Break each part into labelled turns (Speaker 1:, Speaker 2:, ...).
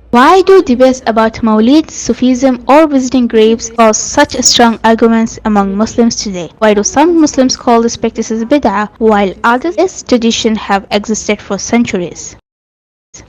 Speaker 1: Why do debates about Mawlid, Sufism, or visiting graves cause such strong arguments among Muslims today? Why do some Muslims call these practices bid'ah, while others this tradition have existed for centuries?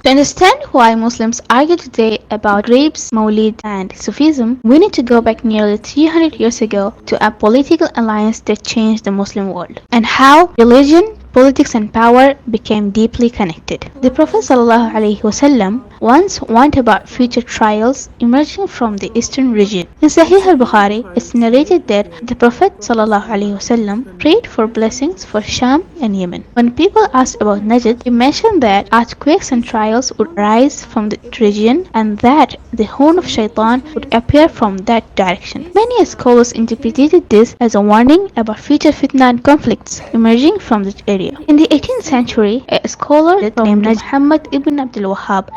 Speaker 1: To understand why Muslims argue today about graves, Mawlid, and Sufism, we need to go back nearly 300 years ago to a political alliance that changed the Muslim world, and how religion, politics, and power became deeply connected. The Prophet ﷺ once warned about future trials emerging from the eastern region. In Sahih al-Bukhari, it's narrated that the Prophet ﷺ prayed for blessings for Sham and Yemen. When people asked about Najd, he mentioned that earthquakes and trials would rise from the region and that the horn of Shaitan would appear from that direction. Many scholars interpreted this as a warning about future fitna and conflicts emerging from that area. In the 18th century, a scholar named Muhammad ibn Abdul Wahhab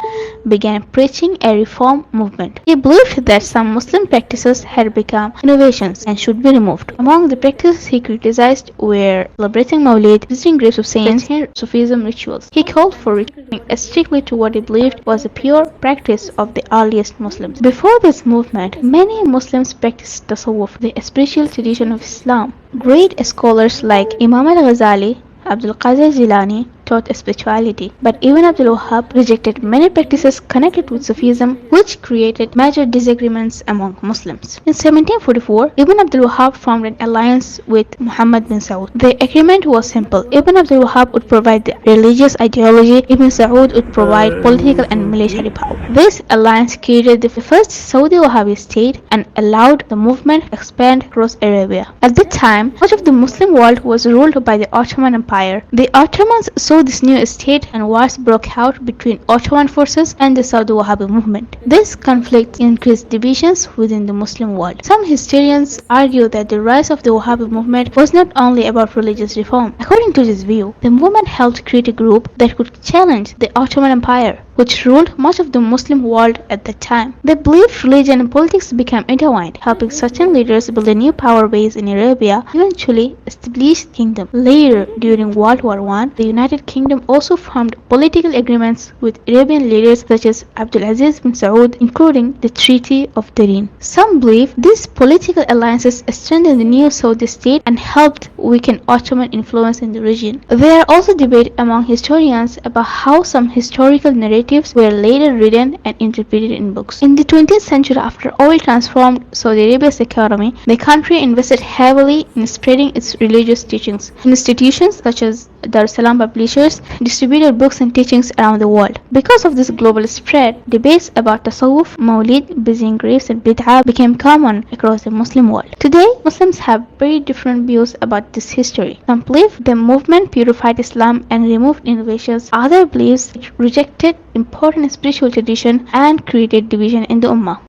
Speaker 1: began preaching a reform movement. He believed that some Muslim practices had become innovations and should be removed. Among the practices he criticized were celebrating Mawlid, visiting graves of saints, and Sufism rituals. He called for returning strictly to what he believed was a pure practice of the earliest Muslims. Before this movement, many Muslims practiced tasawwuf, the spiritual tradition of Islam. Great scholars like Imam al-Ghazali, Abdul Qadir Jilani taught spirituality, but Ibn Abdul Wahhab rejected many practices connected with Sufism, which created major disagreements among Muslims. In 1744, Ibn Abdul Wahhab formed an alliance with Muhammad bin Saud. The agreement was simple. Ibn Abdul Wahhab would provide the religious ideology, Ibn Saud would provide political and military power. This alliance created the first Saudi Wahhabi state and allowed the movement to expand across Arabia. At that time, much of the Muslim world was ruled by the Ottoman Empire. The Ottomans saw this new state and wars broke out between Ottoman forces and the Saudi Wahhabi movement. This conflict increased divisions within the Muslim world. Some historians argue that the rise of the Wahhabi movement was not only about religious reform. According to this view, the movement helped create a group that could challenge the Ottoman Empire, which ruled much of the Muslim world at that time. They believed religion and politics became intertwined, helping certain leaders build a new power base in Arabia, eventually establish the kingdom. Later, during World War I, the United Kingdom also formed political agreements with Arabian leaders such as Abdulaziz bin Saud, including the Treaty of Turin. Some believe these political alliances strengthened the new Saudi state and helped weaken Ottoman influence in the region. There are also debate among historians about how some historical narratives were later written and interpreted in books. In the 20th century, after oil transformed Saudi Arabia's economy, the country invested heavily in spreading its religious teachings. Institutions such as Dar es Salaam publishers distributed books and teachings around the world. Because of this global spread, debates about tasawwuf, Mawlid, visiting graves, and bid'ah became common across the Muslim world. Today, Muslims have very different views about this history. Some believe the movement purified Islam and removed innovations. Others believe it rejected important spiritual tradition and created division in the Ummah.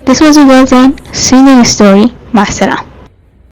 Speaker 1: This was a well done, soothing story. Ma'assalam.